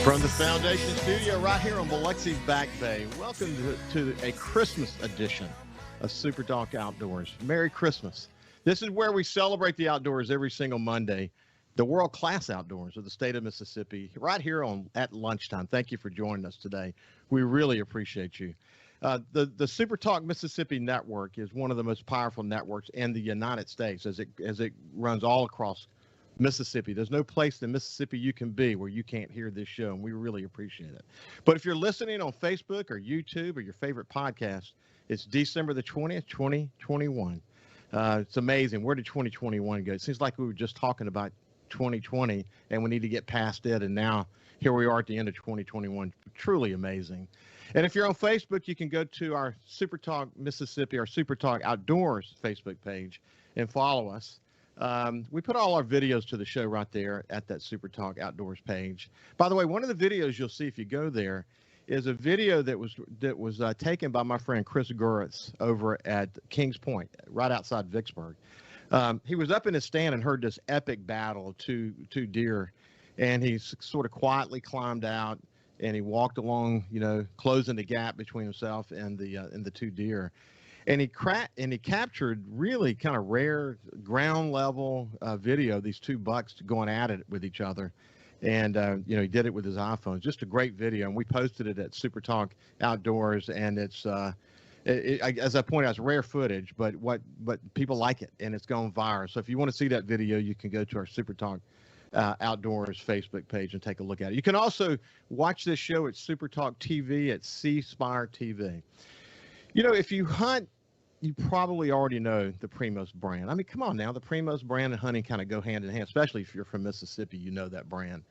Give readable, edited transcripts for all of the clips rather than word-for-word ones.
From the Foundation Studio right here on Biloxi's Back Bay, welcome to a Christmas edition of SuperTalk Outdoors. Merry Christmas. This is where we celebrate the outdoors every single Monday, the world-class outdoors of the state of Mississippi, right here at lunchtime. Thank you for joining us today. We really appreciate you. The SuperTalk Mississippi network is one of the most powerful networks in the United States as it runs all across Mississippi. There's no place in Mississippi you can be where you can't hear this show, and we really appreciate it. But if you're listening on Facebook or YouTube or your favorite podcast, it's December the 20th, 2021. It's amazing. Where did 2021 go? It seems like we were just talking about 2020, and we need to get past it, and now here we are at the end of 2021. Truly amazing. And if you're on Facebook, you can go to our SuperTalk Mississippi, our SuperTalk Outdoors Facebook page, and follow us. We put all our videos to the show right there at that SuperTalk Outdoors page. By the way, one of the videos you'll see if you go there is a video that was taken by my friend Chris Guritz over at Kings Point, right outside Vicksburg. He was up in his stand and heard this epic battle of two deer, and he sort of quietly climbed out and he walked along, closing the gap between himself and the two deer. And he captured really kind of rare ground level video of these two bucks going at it with each other. And, he did it with his iPhone. Just a great video. And we posted it at SuperTalk Outdoors. And it's, as I pointed out, it's rare footage, but people like it, and it's gone viral. So if you want to see that video, you can go to our SuperTalk Outdoors Facebook page and take a look at it. You can also watch this show at SuperTalk TV at C Spire TV. If you hunt, you probably already know the Primos brand. I mean, come on now. The Primos brand and hunting kind of go hand in hand, especially if you're from Mississippi, you know that brand.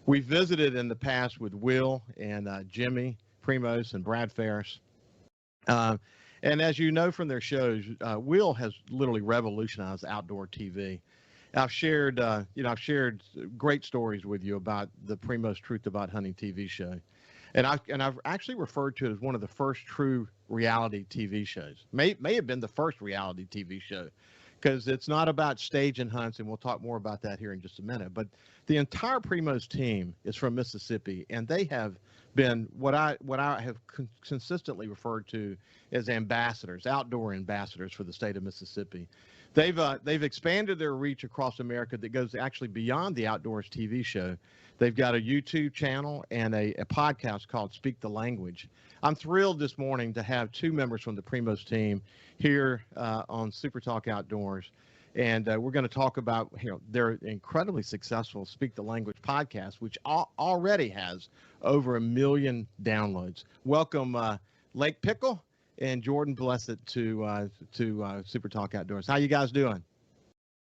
We visited in the past with Will and Jimmy Primos and Brad Ferris. And as you know from their shows, Will has literally revolutionized outdoor TV. I've shared great stories with you about the Primos Truth About Hunting TV show. And I've actually referred to it as one of the first true reality TV shows. May have been the first reality TV show, because it's not about staging hunts, and we'll talk more about that here in just a minute. But the entire Primos team is from Mississippi, and they have been what I have consistently referred to as ambassadors, outdoor ambassadors for the state of Mississippi. They've expanded their reach across America that goes actually beyond the Outdoors TV show. They've got a YouTube channel and a podcast called Speak the Language. I'm thrilled this morning to have two members from the Primos team here on SuperTalk Outdoors. And we're going to talk about their incredibly successful Speak the Language podcast, which already has over 1 million downloads. Welcome, Lake Pickle and Jordan Blissett to SuperTalk Outdoors. How you guys doing?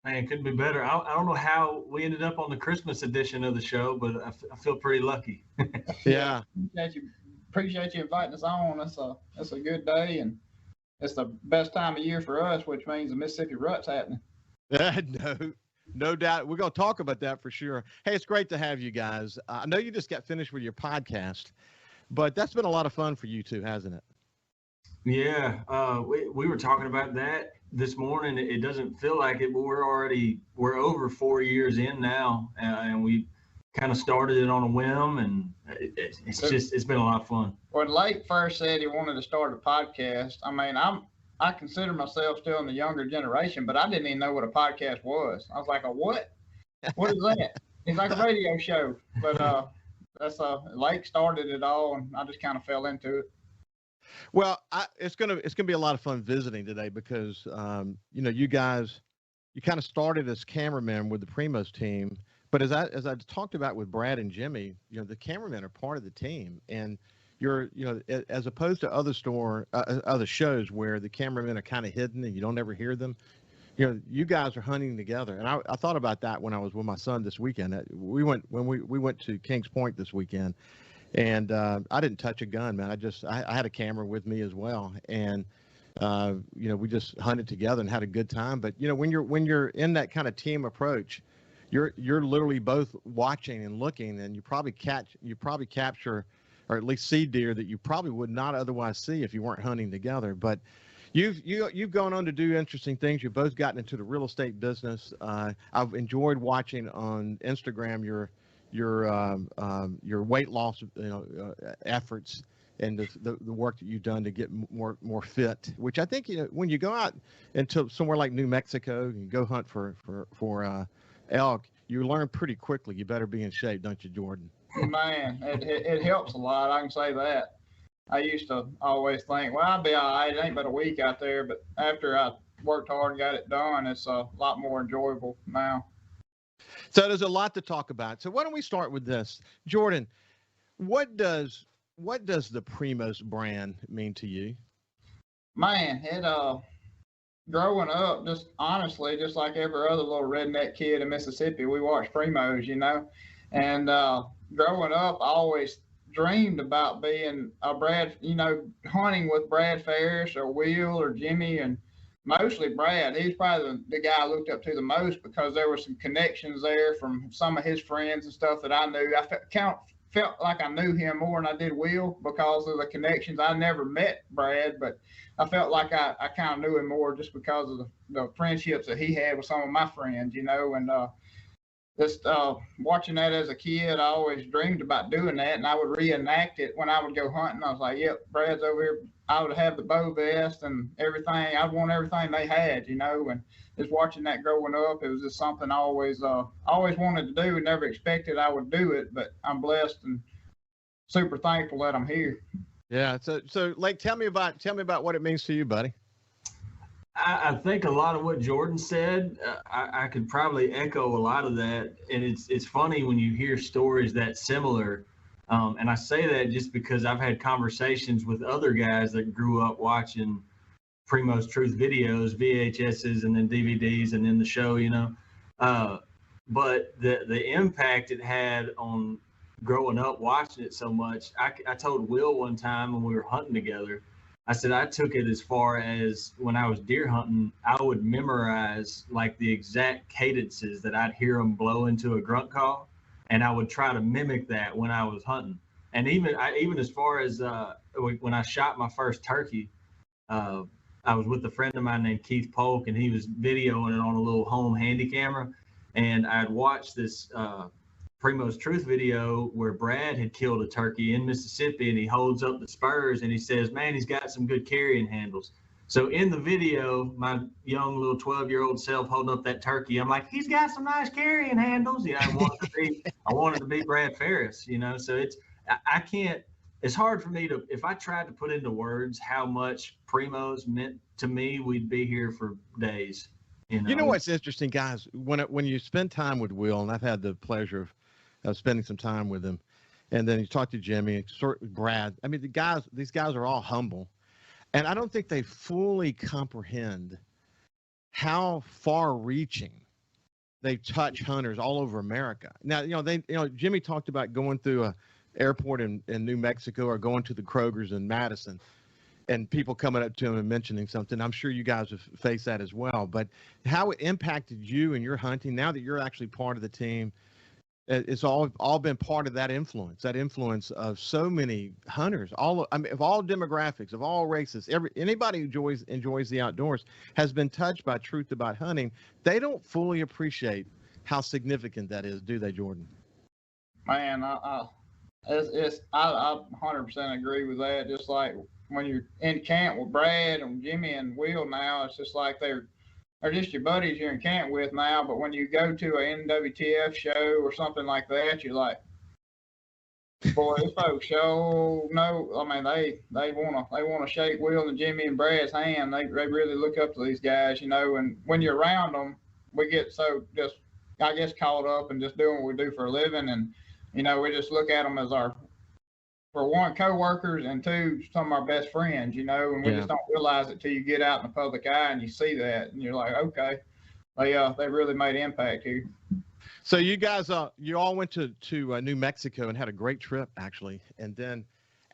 Man, couldn't be better. I don't know how we ended up on the Christmas edition of the show, but I feel pretty lucky. Yeah. Appreciate you inviting us on. It's a good day, and it's the best time of year for us, which means the Mississippi rut's happening. No doubt. We're going to talk about that for sure. Hey, it's great to have you guys. I know you just got finished with your podcast, but that's been a lot of fun for you too, hasn't it? Yeah, we were talking about that this morning. It doesn't feel like it, but we're over 4 years in now, and we kind of started it on a whim, and it's been a lot of fun. When Lake first said he wanted to start a podcast, I mean, I consider myself still in the younger generation, but I didn't even know what a podcast was. I was like, a what? What is that? It's like a radio show, but Lake started it all, and I just kind of fell into it. Well, it's gonna be a lot of fun visiting today because you guys, you kind of started as cameramen with the Primos team, but as I talked about with Brad and Jimmy, the cameramen are part of the team, and you're as opposed to other shows where the cameramen are kind of hidden and you don't ever hear them. You guys are hunting together, and I thought about that when I was with my son this weekend. We went to Kings Point this weekend. And I didn't touch a gun, man. I had a camera with me as well, and we just hunted together and had a good time. But when you're in that kind of team approach, you're literally both watching and looking, and you probably capture or at least see deer that you probably would not otherwise see if you weren't hunting together. But you've gone on to do interesting things. You've both gotten into the real estate business. I've enjoyed watching on Instagram your your weight loss, efforts, and the work that you've done to get more fit. Which I think, when you go out into somewhere like New Mexico and go hunt for elk, you learn pretty quickly. You better be in shape, don't you, Jordan? Man, it helps a lot. I can say that. I used to always think, well, I'll be all right. It ain't but a week out there. But after I worked hard and got it done, it's a lot more enjoyable now. So there's a lot to talk about. So why don't we start with this, Jordan? What does the Primos brand mean to you? Man, it growing up, just honestly, just like every other little redneck kid in Mississippi, we watched Primos, and growing up, I always dreamed about being a Brad, hunting with Brad Ferris or Will or Jimmy, and mostly Brad. He's probably the guy I looked up to the most because there were some connections there from some of his friends and stuff that I knew. I felt like I knew him more than I did Will because of the connections. I never met Brad, but I felt like I kind of knew him more just because of the friendships that he had with some of my friends, and just watching that as a kid, I always dreamed about doing that, and I would reenact it when I would go hunting. I was like, yep, Brad's over here. I would have the bow vest and everything. I'd want everything they had, and just watching that growing up, it was just something I always wanted to do and never expected I would do it, but I'm blessed and super thankful that I'm here. Yeah. So Lake, tell me about what it means to you, buddy. I think a lot of what Jordan said, I could probably echo a lot of that. And it's funny when you hear stories that similar. And I say that just because I've had conversations with other guys that grew up watching Primos Truth videos, VHSs, and then DVDs, and then the show, but the impact it had on growing up watching it so much, I told Will one time when we were hunting together, I said I took it as far as when I was deer hunting, I would memorize like the exact cadences that I'd hear them blow into a grunt call, and I would try to mimic that when I was hunting. And even as far as when I shot my first turkey, I was with a friend of mine named Keith Polk, and he was videoing it on a little home handy camera, and I'd watched this Primos Truth video where Brad had killed a turkey in Mississippi, and he holds up the spurs and he says, man, he's got some good carrying handles. So in the video, my young little 12-year-old self holding up that turkey, I'm like, he's got some nice carrying handles. I wanted to be Brad Ferris, so I can't, it's hard for me to, if I tried to put into words how much Primos meant to me, we'd be here for days. You know what's interesting, guys, when you spend time with Will, and I've had the pleasure of spending some time with him, and then you talk to Jimmy, Brad. I mean, these guys are all humble, and I don't think they fully comprehend how far-reaching they touch hunters all over America. Now, Jimmy talked about going through a airport in New Mexico or going to the Kroger's in Madison, and people coming up to him and mentioning something. I'm sure you guys have faced that as well. But how it impacted you and your hunting now that you're actually part of the team, it's all been part of that influence of so many hunters, of all demographics, of all races. Anybody who enjoys the outdoors has been touched by truth about hunting. They don't fully appreciate how significant that is, do they, Jordan? Man, I 100% agree with that. Just like when you're in camp with Brad and Jimmy and Will now, it's just like they're just your buddies you're in camp with now. But when you go to an NWTF show or something like that, you're like, boy, these folks show no. I mean, they wanna shake Will and Jimmy and Brad's hand. They really look up to these guys, And when you're around them, we get so just, I guess, caught up and just doing what we do for a living, and we just look at them as our, for one, co-workers, and two, some of our best friends, and we just don't realize it till you get out in the public eye and you see that, and you're like, okay, they really made an impact here. So you guys, you all went to New Mexico and had a great trip, actually, and then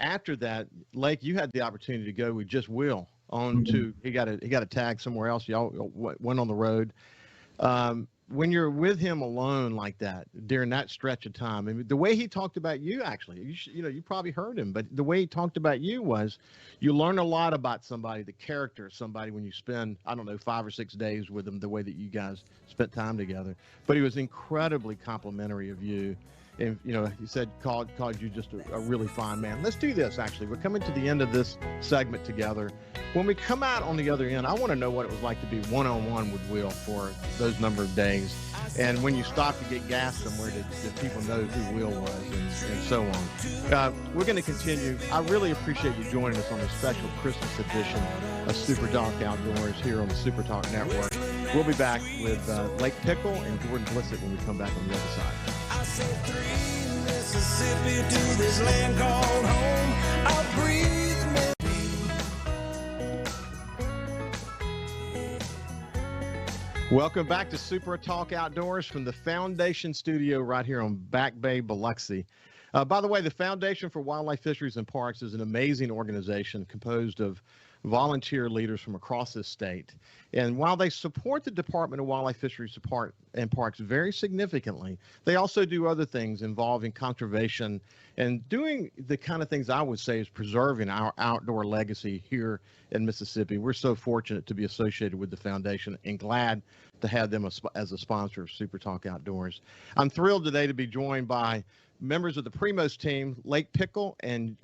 after that, Lake, you had the opportunity to go with just Will on to he got a tag somewhere else. Y'all went on the road. When you're with him alone like that during that stretch of time, I mean, the way he talked about you, actually, you probably heard him, but the way he talked about you was you learn a lot about somebody, the character of somebody, when you spend, 5 or 6 days with them, the way that you guys spent time together. But he was incredibly complimentary of you And, you know, he said, called you just a really fine man. Let's do this, actually. We're coming to the end of this segment together. When we come out on the other end, I want to know what it was like to be one-on-one with Will for those number of days. And when you stopped to get gas somewhere, did people know who Will was and so on. We're going to continue. I really appreciate you joining us on this special Christmas edition of SuperTalk Outdoors here on the SuperTalk Network. We'll be back with Lake Pickle and Jordan Blissett when we come back on the other side. I said 3 Mississippi to this land called home. I'll breathe. Welcome back to Super Talk Outdoors from the Foundation Studio right here on Back Bay, Biloxi. By the way, the Foundation for Wildlife, Fisheries, and Parks is an amazing organization composed of volunteer leaders from across this state. And while they support the Department of Wildlife, Fisheries, and Parks very significantly, they also do other things involving conservation and doing the kind of things I would say is preserving our outdoor legacy here in Mississippi. We're so fortunate to be associated with the foundation and glad to have them as a sponsor of Super Talk Outdoors. I'm thrilled today to be joined by members of the Primos team, Lake Pickle and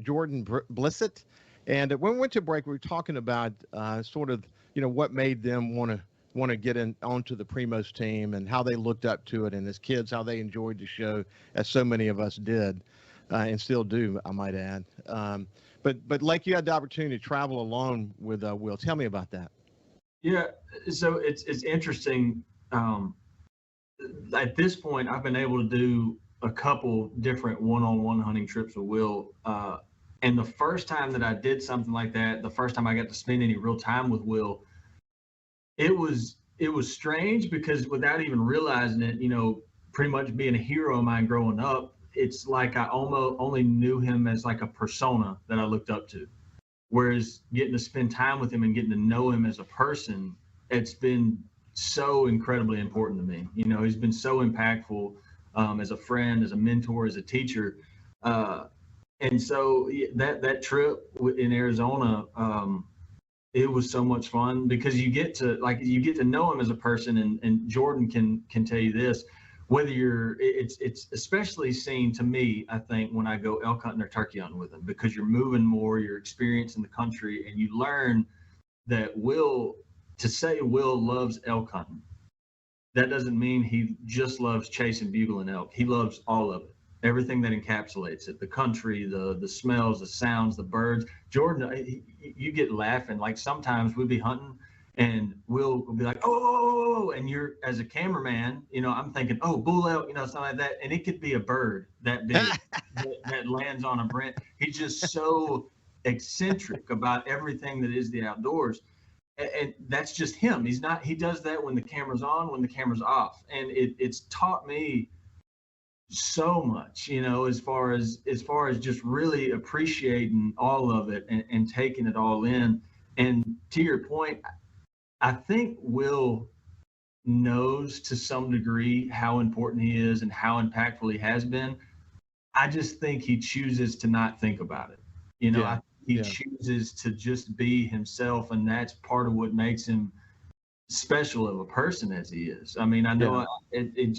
Jordan Blissett. And when we went to break, we were talking about sort of, you know, what made them want to get onto the Primos team and how they looked up to it, and as kids, how they enjoyed the show, as so many of us did, and still do, I might add. But Lake, you had the opportunity to travel alone with Will. Tell me about that. Yeah, so it's interesting. At this point, I've been able to do a couple different one-on-one hunting trips with Will. And the first time that I did something like that, the first time I got to spend any real time with Will, it was strange because without even realizing it, you know, pretty much being a hero of mine growing up, it's like I almost only knew him as like a persona that I looked up to. Whereas getting to spend time with him and getting to know him as a person, it's been so incredibly important to me. You know, he's been so impactful as a friend, as a mentor, as a teacher. And so that trip in Arizona, it was so much fun because you get to know him as a person, and Jordan can tell you this, whether it's especially seen to me, I think, when I go elk hunting or turkey hunting with him, because you're moving more, you're experiencing the country, and you learn that Will loves elk hunting. That doesn't mean he just loves chasing bugle and elk. He loves all of it. Everything that encapsulates it, the country, the smells, the sounds, the birds. Jordan, you get laughing. Like sometimes we'll be hunting and we'll be like, oh, and you're, as a cameraman, you know, I'm thinking, oh, bull elk, you know, something like that. And it could be a bird that big that lands on a branch. He's just so eccentric about everything that is the outdoors. And that's just him. He does that when the camera's on, when the camera's off. And it's taught me so much, you know, as far as just really appreciating all of it and taking it all in. And to your point, I think Will knows to some degree how important he is and how impactful he has been. I just think he chooses to not think about it. You know, he chooses to just be himself, and that's part of what makes him special of a person as he is. I mean, I know he's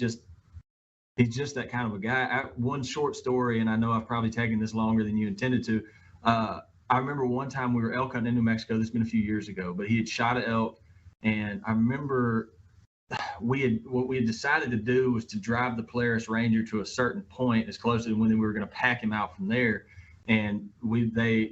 just that kind of a guy. One short story, and I know I've probably taken this longer than you intended to. I remember one time we were elk hunting in New Mexico. This has been a few years ago, but he had shot an elk, and I remember what we had decided to do was to drive the Polaris Ranger to a certain point as close to when we were going to pack him out from there. And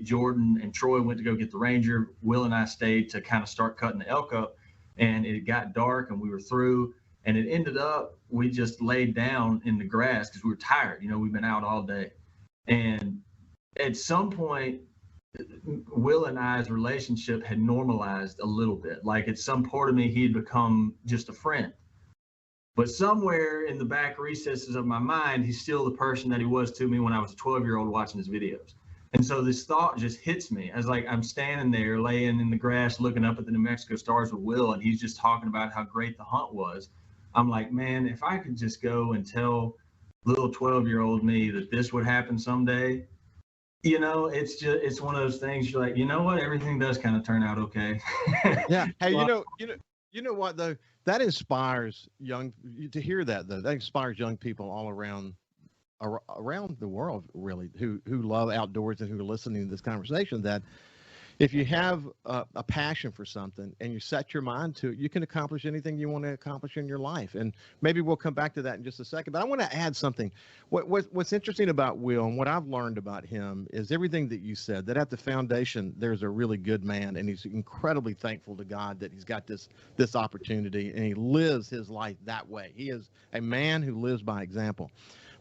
Jordan and Troy went to go get the Ranger. Will and I stayed to kind of start cutting the elk up, and it got dark and we were through. And it ended up, we just laid down in the grass because we were tired. You know, we've been out all day. And at some point, Will and I's relationship had normalized a little bit. Like at some part of me, he had become just a friend. But somewhere in the back recesses of my mind, he's still the person that he was to me when I was a 12-year-old watching his videos. And so this thought just hits me as like I'm standing there laying in the grass looking up at the New Mexico stars with Will, and he's just talking about how great the hunt was. I'm like, man, if I could just go and tell little 12-year-old me that this would happen someday, you know, it's one of those things you're like, you know what, everything does kind of turn out okay. Yeah. Hey, you know what though, that inspires to hear that though. That inspires young people all around around the world, really, who love outdoors and who are listening to this conversation, that if you have a passion for something and you set your mind to it, you can accomplish anything you want to accomplish in your life. And maybe we'll come back to that in just a second. But I want to add something. What's interesting about Will and what I've learned about him is everything that you said, that at the foundation, there's a really good man, and he's incredibly thankful to God that he's got this opportunity, and he lives his life that way. He is a man who lives by example.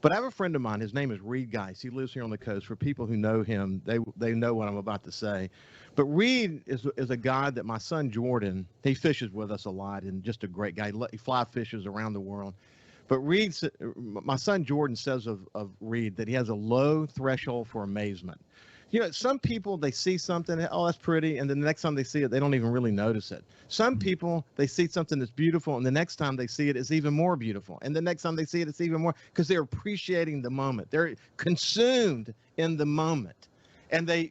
But I have a friend of mine. His name is Reed Geis. He lives here on the coast. For people who know him, they know what I'm about to say. But Reed is a guy that my son Jordan, he fishes with us a lot, and just a great guy. He fly fishes around the world. But my son Jordan says of Reed that he has a low threshold for amazement. You know, some people, they see something, oh, that's pretty, and then the next time they see it, they don't even really notice it. Some people, they see something that's beautiful, and the next time they see it, it's even more beautiful. And the next time they see it, it's even more, because they're appreciating the moment. They're consumed in the moment. And they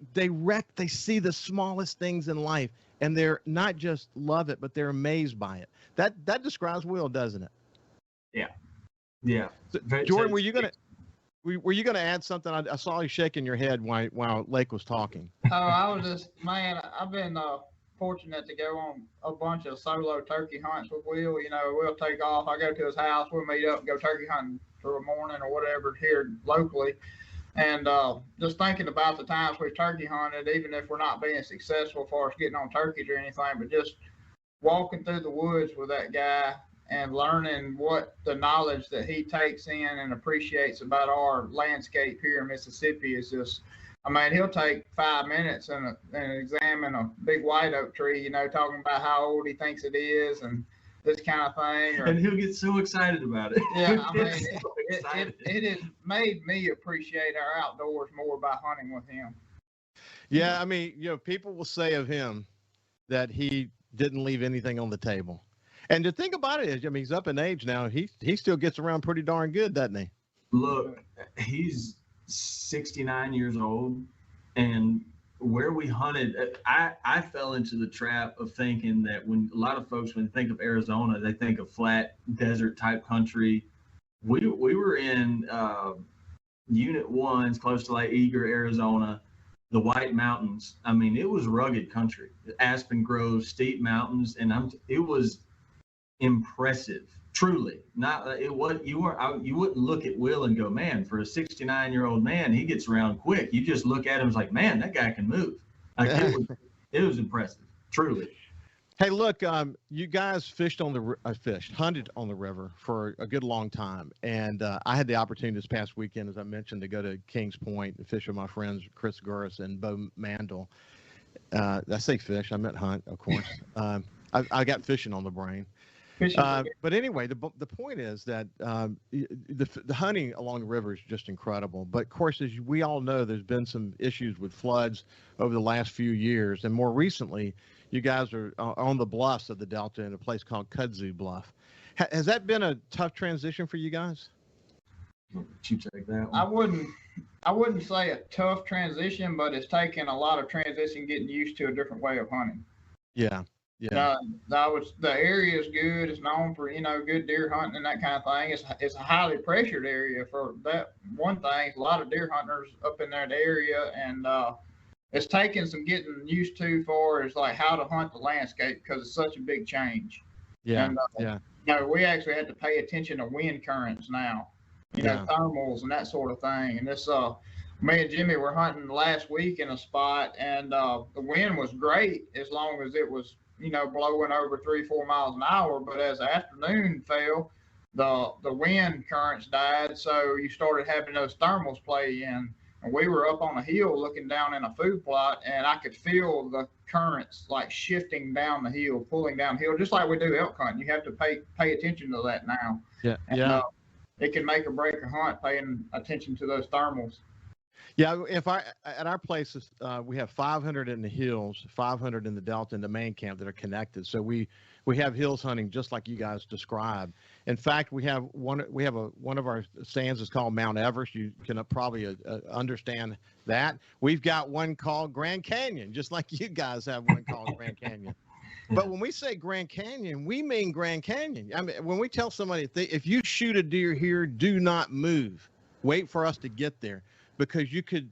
see the smallest things in life, and they're not just love it, but they're amazed by it. That describes Will, doesn't it? Yeah. Yeah. So, Jordan, were you going to add something? I saw you shaking your head while Lake was talking. Oh, I was just, man, I've been fortunate to go on a bunch of solo turkey hunts with Will. You know, we'll take off. I go to his house. We'll meet up and go turkey hunting for a morning or whatever here locally. And just thinking about the times we've turkey hunted, even if we're not being successful as far as getting on turkeys or anything, but just walking through the woods with that guy and learning what the knowledge that he takes in and appreciates about our landscape here in Mississippi is just, I mean, he'll take 5 minutes and examine a big white oak tree, you know, talking about how old he thinks it is and this kind of thing. And he'll get so excited about it. Yeah, I mean, it has made me appreciate our outdoors more by hunting with him. Yeah, I mean, you know, people will say of him that he didn't leave anything on the table. And the thing about it is, I mean, he's up in age now. He still gets around pretty darn good, doesn't he? Look, he's 69 years old, and where we hunted, I fell into the trap of thinking that when a lot of folks, when they think of Arizona, they think of flat desert type country. We were in Unit 1's close to Lake Eager, Arizona, the White Mountains. I mean, it was rugged country, aspen groves, steep mountains, and it was impressive, truly. Not it was you wouldn't look at Will and go, man, for a 69-year-old man, he gets around quick. You just look at him, it's like, man, that guy can move. Like it was impressive, truly. Hey, look, you guys hunted on the river for a good long time, and I had the opportunity this past weekend, as I mentioned, to go to Kings Point and fish with my friends Chris Gurris and Bo Mandel. I say fish, I meant hunt, of course. I got fishing on the brain. But anyway, the point is that the hunting along the river is just incredible. But of course, as we all know, there's been some issues with floods over the last few years, and more recently, you guys are on the bluffs of the Delta in a place called Kudzu Bluff. Has that been a tough transition for you guys? You take that one. I wouldn't say a tough transition, but it's taken a lot of transition getting used to a different way of hunting. Yeah. The area is good. It's known for, you know, good deer hunting and that kind of thing. It's a highly pressured area for that one thing. A lot of deer hunters up in that area, and it's taken some getting used to for as like how to hunt the landscape because it's such a big change. Yeah. And, you know, we actually had to pay attention to wind currents now, you know, thermals and that sort of thing. And this, me and Jimmy were hunting last week in a spot, and the wind was great as long as it was, you know, blowing over 3-4 miles an hour. But as the afternoon fell, the wind currents died, so you started having those thermals play in. And we were up on a hill looking down in a food plot, and I could feel the currents like shifting down the hill, pulling downhill, just like we do elk hunting. You have to pay attention to that now. And, it can make or break a hunt paying attention to those thermals. Yeah, at our places, we have 500 in the hills, 500 in the Delta, and the main camp that are connected. So we have hills hunting just like you guys described. In fact, we have one of our stands is called Mount Everest. You can probably understand that. We've got one called Grand Canyon, just like you guys have one called Grand Canyon. But when we say Grand Canyon, we mean Grand Canyon. I mean, when we tell somebody if you shoot a deer here, do not move. wait for us to get there, because you could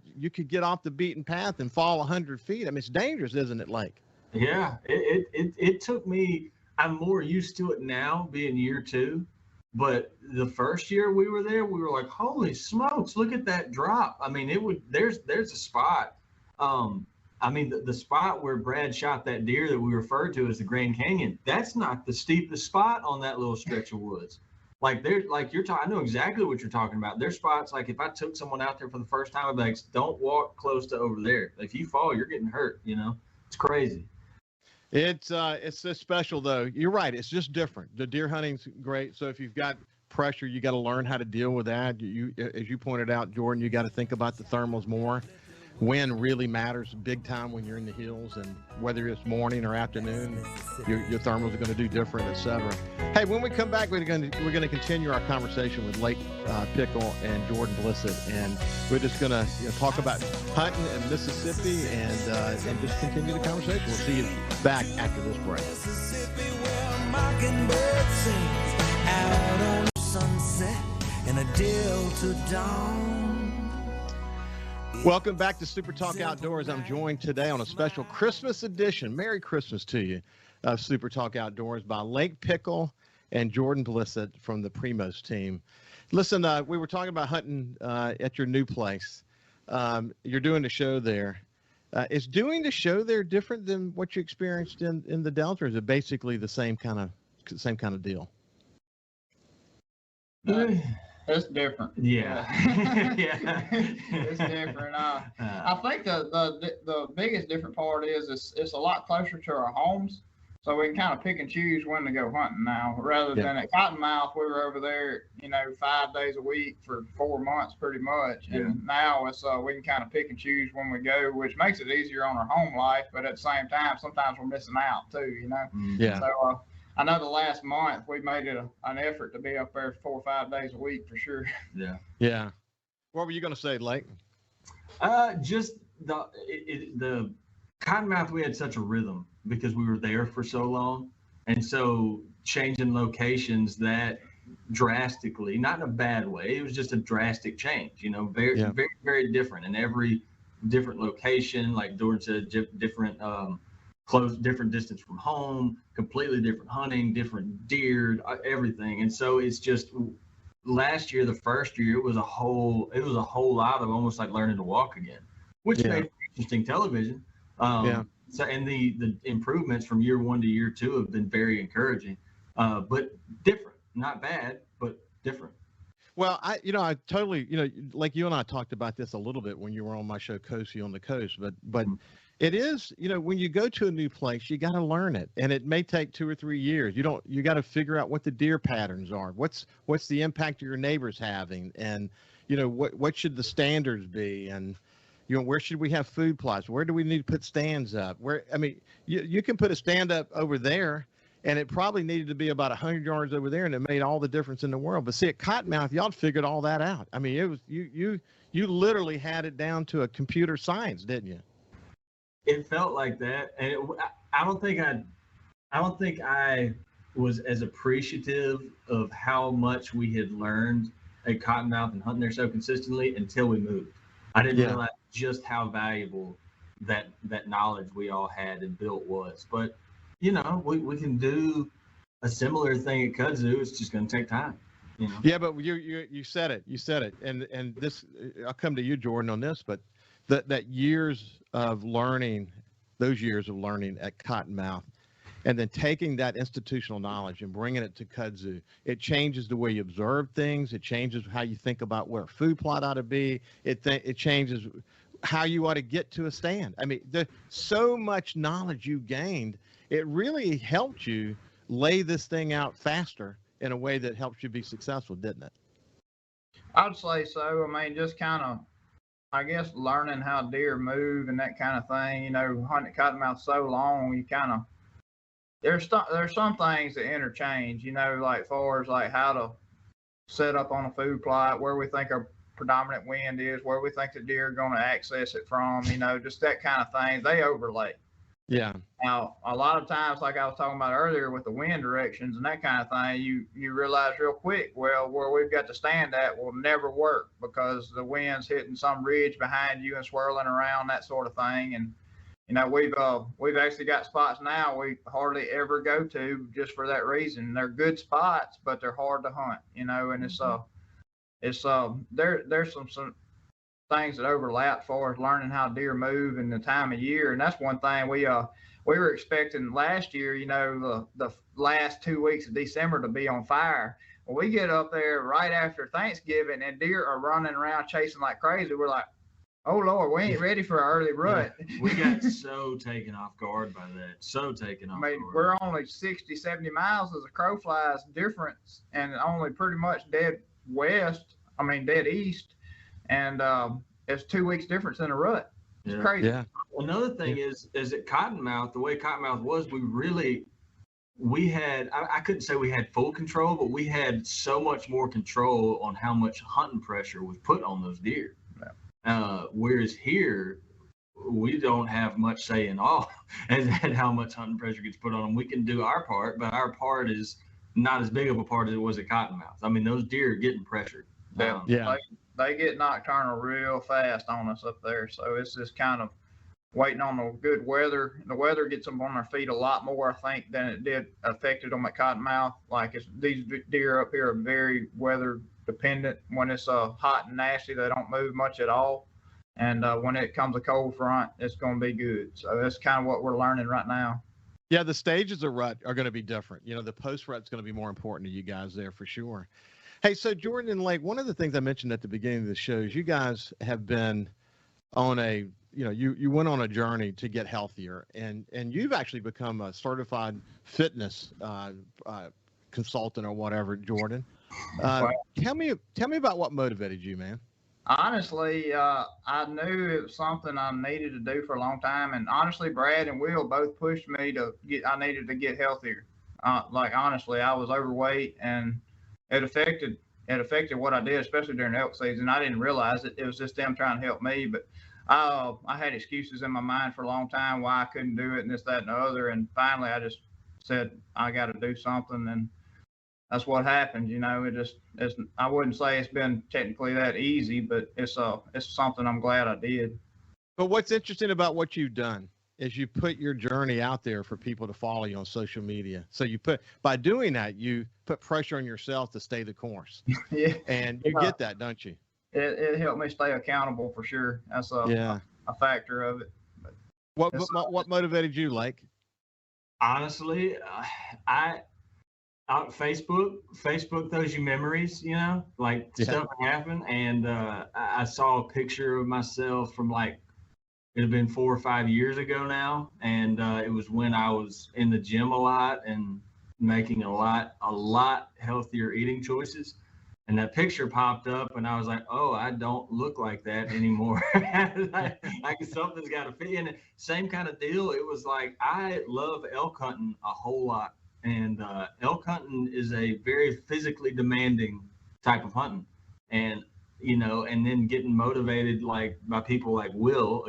get off the beaten path and fall 100 feet. I mean, it's dangerous, isn't it, Lake? Yeah, it took me. I'm more used to it now, being year 2. But the first year we were there, we were like, holy smokes, look at that drop. I mean, there's a spot. I mean, the spot where Brad shot that deer that we referred to as the Grand Canyon, that's not the steepest spot on that little stretch of woods. Like you're talking, I know exactly what you're talking about. There's spots, like if I took someone out there for the first time, I'd be like, don't walk close to over there. If you fall, you're getting hurt, It's crazy. It's so special, though. You're right. It's just different. The deer hunting's great. So if you've got pressure, you got to learn how to deal with that. As you pointed out, Jordan, you got to think about the thermals more. Wind really matters big time when you're in the hills, and whether it's morning or afternoon, your thermals are going to do different, etc. Hey, when we come back, we're going to continue our conversation with Lake Pickle and Jordan Blissett, and we're just going to talk about hunting in Mississippi and just continue the conversation. We'll see you back after this break. Mississippi, where a mockingbird sings out on sunset and a Delta dawn. Welcome back to SuperTalk Outdoors. I'm joined today on a special Christmas edition. Merry Christmas to you, of SuperTalk Outdoors, by Lake Pickle and Jordan Blissett from the Primos team. Listen, we were talking about hunting at your new place. You're doing the show there. Is doing the show there different than what you experienced in the Delta, or is it basically the same kind of deal? It's different. Yeah. Yeah. It's different. I think the biggest different part is it's a lot closer to our homes, so we can kind of pick and choose when to go hunting now, rather than at Cottonmouth. We were over there, 5 days a week for 4 months pretty much, and now it's we can kind of pick and choose when we go, which makes it easier on our home life, but at the same time, sometimes we're missing out too, Yeah. So I know the last month we made it an effort to be up there 4 or 5 days a week for sure. Yeah. Yeah. What were you going to say, Lake? Just the Cottonmouth, we had such a rhythm because we were there for so long. And so changing locations that drastically, not in a bad way, it was just a drastic change, very, very, very different. And every different location, like George said, different, close, different distance from home, completely different hunting, different deer, everything. And so it's just, last year, the first year, it was a whole lot of almost like learning to walk again, which made interesting television. So, and the improvements from year 1 to year 2 have been very encouraging, but different, not bad, but different. Well, I totally, like you and I talked about this a little bit when you were on my show, Coastie on the Coast, but it is, when you go to a new place, you got to learn it, and it may take 2 or 3 years. You got to figure out what the deer patterns are. What's the impact of your neighbors having, and what should the standards be, and where should we have food plots? Where do we need to put stands up? You can put a stand up over there, and it probably needed to be about 100 yards over there, and it made all the difference in the world. But see, at Cottonmouth, y'all figured all that out. I mean, it was you literally had it down to a computer science, didn't you? It felt like that, and I don't think I was as appreciative of how much we had learned at Cottonmouth and hunting there so consistently until we moved. I didn't realize just how valuable that knowledge we all had and built was. But we can do a similar thing at Kudzu. It's just going to take time. Yeah, but you said it. You said it, and this, I'll come to you, Jordan, on this, but that years of learning, those years of learning at Cottonmouth, and then taking that institutional knowledge and bringing it to Kudzu, it changes the way you observe things. It changes how you think about where a food plot ought to be. It changes how you ought to get to a stand. I mean, there's so much knowledge you gained. It really helped you lay this thing out faster in a way that helps you be successful, didn't it? I'd say so. I mean, just kind of, I guess, learning how deer move and that kind of thing. Hunting Cottonmouth so long, you kind of, there's some things that interchange, like far as like how to set up on a food plot, where we think our predominant wind is, where we think the deer are going to access it from, just that kind of thing. They overlay. Yeah. Now, a lot of times, like I was talking about earlier with the wind directions and that kind of thing, you realize real quick, well, where we've got to stand at will never work because the wind's hitting some ridge behind you and swirling around, that sort of thing. And, you know, we've actually got spots now we hardly ever go to just for that reason. They're good spots, but they're hard to hunt, you know, and there's some things that overlap as far as learning how deer move and the time of year. And that's one thing we were expecting last year, you know, the last 2 weeks of December to be on fire. When we get up there right after Thanksgiving and deer are running around chasing like crazy, we're like, oh Lord, we ain't ready for an early rut. Yeah, we got so taken off guard by that. So taken off guard. We're only 60, 70 miles as a crow flies difference and only pretty much dead east. And it's 2 weeks difference in a rut. It's crazy. Yeah. Another thing is at Cottonmouth, the way Cottonmouth was, we had, I couldn't say we had full control, but we had so much more control on how much hunting pressure was put on those deer. Yeah. Whereas here, we don't have much say in all as how much hunting pressure gets put on them. We can do our part, but our part is not as big of a part as it was at Cottonmouth. I mean, those deer are getting pressured. Yeah. They get nocturnal real fast on us up there. So it's just kind of waiting on the good weather. The weather gets them on their feet a lot more, I think, than it did affected them at Cottonmouth. Like these deer up here are very weather dependent. When it's hot and nasty, they don't move much at all. And when it comes a cold front, it's going to be good. So that's kind of what we're learning right now. Yeah, the stages of rut are going to be different. You know, the post rut's going to be more important to you guys there for sure. Hey, so Jordan and Lake, one of the things I mentioned at the beginning of the show is you guys have been on you went on a journey to get healthier, and you've actually become a certified fitness consultant or whatever, Jordan. Tell me about what motivated you, man. Honestly, I knew it was something I needed to do for a long time, and honestly, Brad and Will both pushed me I needed to get healthier. Like honestly, I was overweight and it affected what I did, especially during elk season. I didn't realize it. It was just them trying to help me. But I had excuses in my mind for a long time why I couldn't do it and this, that, and the other. And finally, I just said, I got to do something. And that's what happened. You know, I wouldn't say it's been technically that easy, but it's something I'm glad I did. But what's interesting about what you've done is you put your journey out there for people to follow you on social media. So by doing that, you put pressure on yourself to stay the course. Yeah. And you get that, don't you? It helped me stay accountable for sure. That's a factor of it. But what motivated you, Lake? Honestly, Facebook throws you memories, you know, like stuff happened. And I saw a picture of myself from it had been 4 or 5 years ago now. And it was when I was in the gym a lot and making a lot healthier eating choices. And that picture popped up and I was like, oh, I don't look like that anymore. like something's got to fit in. Same kind of deal. It was like, I love elk hunting a whole lot. And elk hunting is a very physically demanding type of hunting. And, you know, and then getting motivated by people like Will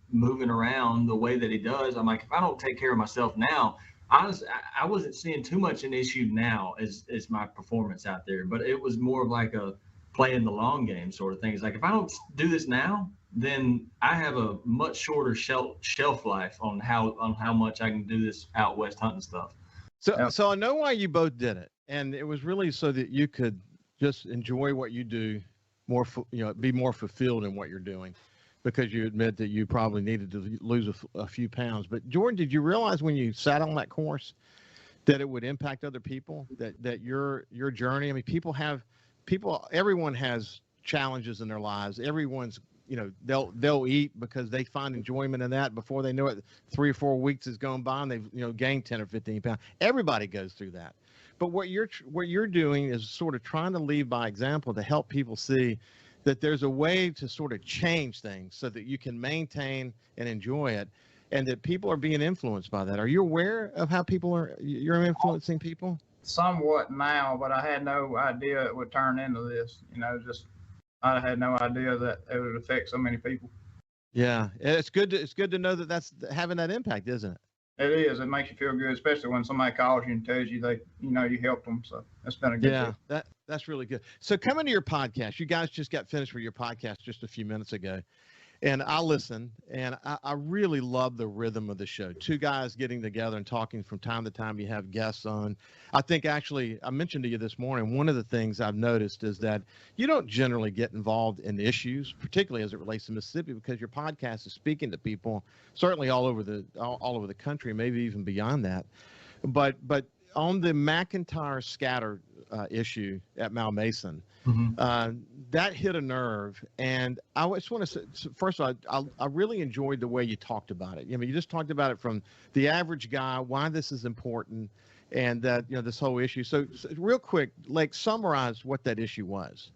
moving around the way that he does. I'm like, if I don't take care of myself now, honestly, I wasn't seeing too much an issue now as my performance out there, but it was more of like a playing the long game sort of thing. It's like, if I don't do this now, then I have a much shorter shelf life on how much I can do this out west hunting stuff. So I know why you both did it, and it was really so that you could just enjoy what you do more, be more fulfilled in what you're doing, because you admit that you probably needed to lose a few pounds. But Jordan, did you realize when you sat on that course that it would impact other people, that your journey? I mean, everyone has challenges in their lives. Everyone's, they'll eat because they find enjoyment in that. Before they know it, 3 or 4 weeks has gone by and they've, gained 10 or 15 pounds. Everybody goes through that. But what you're doing is sort of trying to lead by example to help people see that there's a way to sort of change things so that you can maintain and enjoy it, and that people are being influenced by that. Are you aware of how you're influencing people? Somewhat now, but I had no idea it would turn into this. I had no idea that it would affect so many people. Yeah, it's good to know that that's having that impact, isn't it? It is. It makes you feel good, especially when somebody calls you and tells you you helped them. So that's been a good Yeah, thing. that's really good. So coming to your podcast, you guys just got finished with your podcast just a few minutes ago. And I listen, and I really love the rhythm of the show. Two guys getting together and talking from time to time. You have guests on. I think actually, I mentioned to you this morning, one of the things I've noticed is that you don't generally get involved in issues, particularly as it relates to Mississippi, because your podcast is speaking to people certainly all over the country, maybe even beyond that. But on the McIntyre scatter issue at Malmaison, that hit a nerve. And I just want to say, first of all, I really enjoyed the way you talked about it. I mean, you just talked about it from the average guy, why this is important, and that, this whole issue. So real quick, like, summarize what that issue was.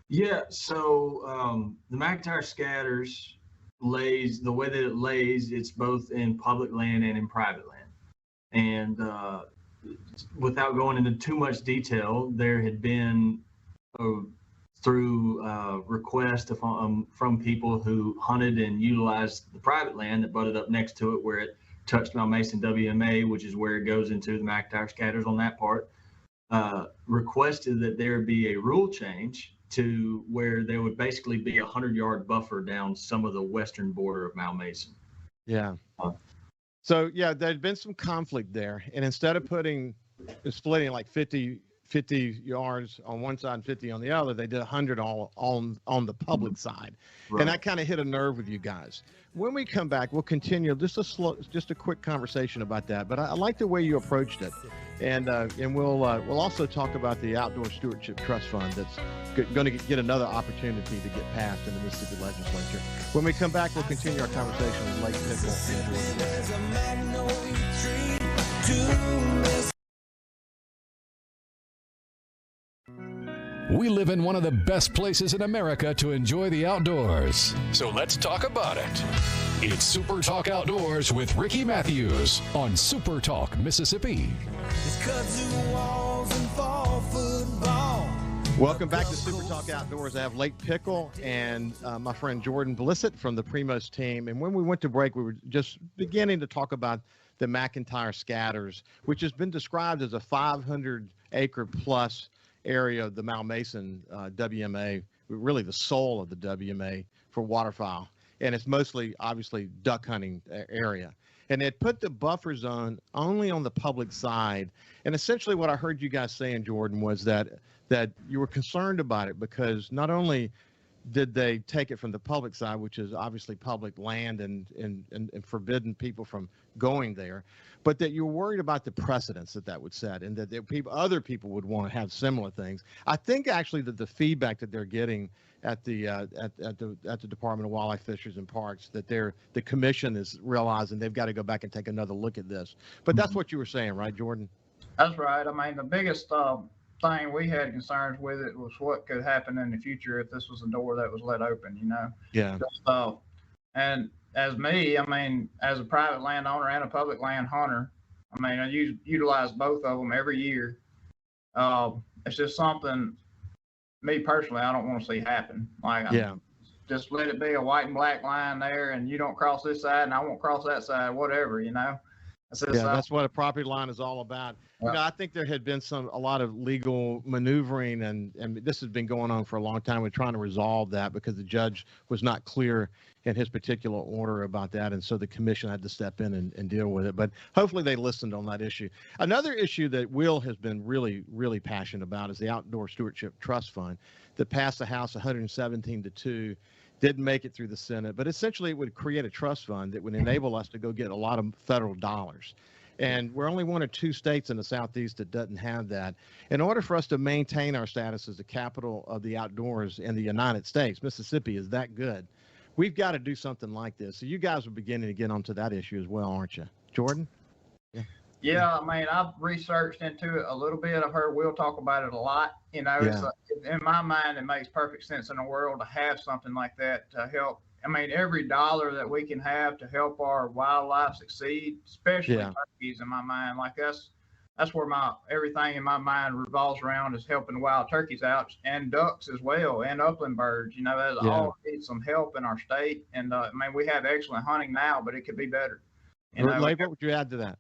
Yeah. So the McIntyre scatters lays, the way that it lays, it's both in public land and in private land. And without going into too much detail, there had been through request from people who hunted and utilized the private land that butted up next to it, where it touched Malmaison WMA, which is where it goes into the McIntyre scatters on that part, requested that there be a rule change to where there would basically be a 100-yard buffer down some of the western border of Malmaison. Yeah. So yeah, there'd been some conflict there, and instead of splitting like 50 yards on one side and 50 on the other, they did 100 all on the public side. Right. And that kind of hit a nerve with you guys. When we come back, we'll continue just a quick conversation about that. But I like the way you approached it, and we'll also talk about the Outdoor Stewardship Trust Fund that's going to get another opportunity to get passed in the Mississippi Legislature. When we come back, we'll continue our conversation with Lake Pickle. We live in one of the best places in America to enjoy the outdoors. So let's talk about it. It's Super Talk Outdoors with Ricky Mathews on Super Talk Mississippi. Welcome back to Super Talk Outdoors. I have Lake Pickle and my friend Jordan Blissett from the Primos team. And when we went to break, we were just beginning to talk about the McIntyre scatters, which has been described as a 500-acre plus area of the Malmaison WMA, really the soul of the WMA for waterfowl. And it's mostly, obviously, duck hunting area. And it put the buffer zone only on the public side. And essentially what I heard you guys saying, Jordan, was that you were concerned about it because not only did they take it from the public side, which is obviously public land and forbidden people from going there, but that you're worried about the precedents that would set, and that other people would want to have similar things. I think actually that the feedback that they're getting at the Department of Wildlife, Fisheries, and Parks, that the commission is realizing they've got to go back and take another look at this. But that's what you were saying, right, Jordan? That's right. I mean, the biggest thing we had concerns with it was what could happen in the future if this was a door that was let open, Yeah. And as me, I mean, as a private landowner and a public land hunter, I mean, I utilize both of them every year. It's just something, me personally, I don't want to see happen. Like, just let it be a white and black line there, and you don't cross this side, and I won't cross that side, whatever, That's what a property line is all about. I think there had been a lot of legal maneuvering, and this has been going on for a long time. We're trying to resolve that because the judge was not clear in his particular order about that, and so the commission had to step in and deal with it. But hopefully they listened on that issue. Another issue that Will has been really, really passionate about is the Outdoor Stewardship Trust Fund that passed the House 117-2. Didn't make it through the Senate, but essentially it would create a trust fund that would enable us to go get a lot of federal dollars. And we're only one or two states in the Southeast that doesn't have that. In order for us to maintain our status as the capital of the outdoors in the United States, Mississippi is that good. We've got to do something like this. So you guys are beginning to get onto that issue as well, aren't you? Jordan? Yeah, I mean, I've researched into it a little bit. I've heard Will talk about it a lot. It's in my mind, it makes perfect sense in the world to have something like that to help. I mean, every dollar that we can have to help our wildlife succeed, especially turkeys, in my mind, like that's that's where everything in my mind revolves around, is helping the wild turkeys out, and ducks as well, and upland birds. You know, that all need some help in our state. And I mean, we have excellent hunting now, but it could be better. Lake, what would you add to that?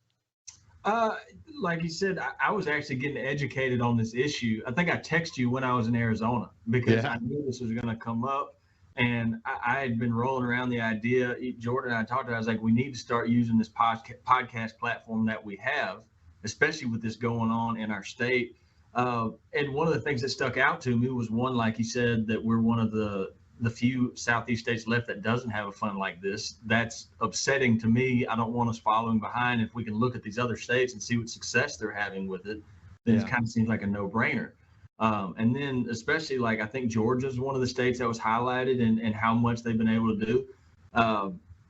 Like you said, I was actually getting educated on this issue. I think I texted you when I was in Arizona, because I knew this was going to come up. And I had been rolling around the idea. Jordan and I talked about it. I was like, we need to start using this podcast platform that we have, especially with this going on in our state. And one of the things that stuck out to me was, one, like you said, that we're one of the few Southeast states left that doesn't have a fund like this. That's upsetting to me. I don't want us following behind. If we can look at these other states and see what success they're having with it, then it kind of seems like a no-brainer. And then especially, like, I think Georgia is one of the states that was highlighted and how much they've been able to do.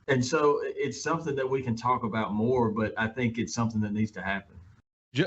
And so it's something that we can talk about more, but I think it's something that needs to happen.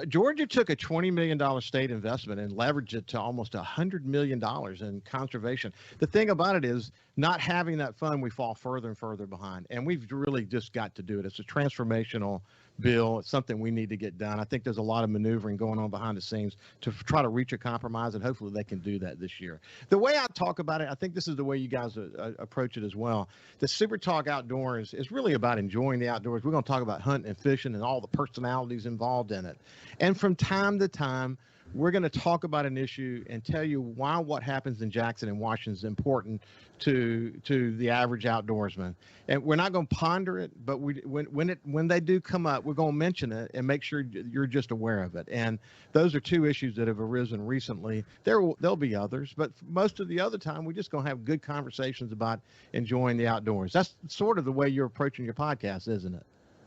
Georgia took a $20 million state investment and leveraged it to almost $100 million in conservation. The thing about it is, not having that fund, we fall further and further behind. And we've really just got to do it. It's a transformational bill. It's something we need to get done. I think there's a lot of maneuvering going on behind the scenes to try to reach a compromise, and hopefully they can do that this year. The way I talk about it, I think this is the way you guys approach it as well. The SuperTalk Outdoors is really about enjoying the outdoors. We're going to talk about hunting and fishing and all the personalities involved in it. And from time to time, we're going to talk about an issue and tell you why what happens in Jackson and Washington is important to the average outdoorsman. And we're not going to ponder it, but when they do come up, we're going to mention it and make sure you're just aware of it. And those are two issues that have arisen recently. There'll be others, but most of the other time, we're just going to have good conversations about enjoying the outdoors. That's sort of the way you're approaching your podcast, isn't it?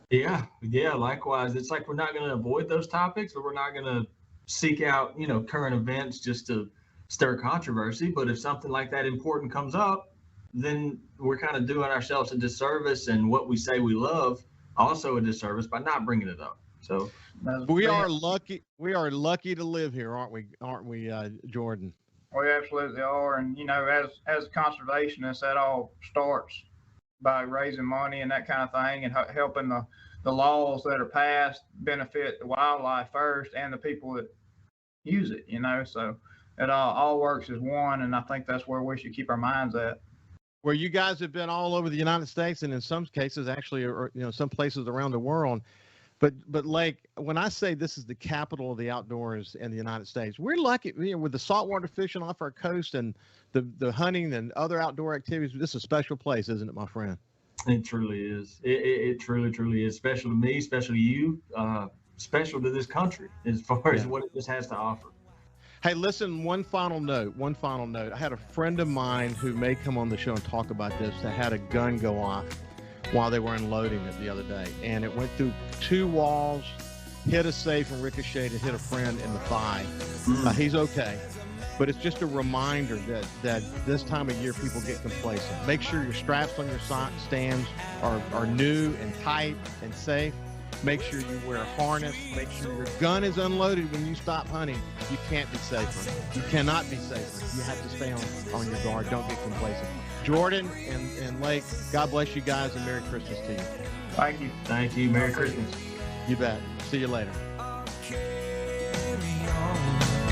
Yeah, likewise. It's like, we're not going to avoid those topics, but we're not going to seek out, current events just to stir controversy. But if something like that important comes up, then we're kind of doing ourselves a disservice, and what we say we love also a disservice, by not bringing it up. So we are lucky to live here, aren't we, Jordan? We absolutely are. And as conservationists, that all starts by raising money and that kind of thing, and helping the laws that are passed benefit the wildlife first and the people that use it, so it all works as one. And I think that's where we should keep our minds at. Where you guys have been all over the United States, and in some cases actually, some places around the world. But Lake, when I say this is the capital of the outdoors in the United States, we're lucky, with the saltwater fishing off our coast and the hunting and other outdoor activities. This is a special place, isn't it, my friend? It truly is. It truly, truly is special to me, special to you, special to this country as far as what it just has to offer. Hey, listen, one final note. I had a friend of mine who may come on the show and talk about this, that had a gun go off while they were unloading it the other day. And it went through 2 walls, hit a safe, and ricocheted and hit a friend in the thigh. He's okay. But it's just a reminder that this time of year, people get complacent. Make sure your straps on your stands are new and tight and safe. Make sure you wear a harness. Make sure your gun is unloaded when you stop hunting. You can't be safer. You cannot be safer. You have to stay on your guard. Don't get complacent. Jordan and Lake, God bless you guys, and Merry Christmas to you. Thank you. Thank you. Merry Christmas. You bet. See you later. Carry on.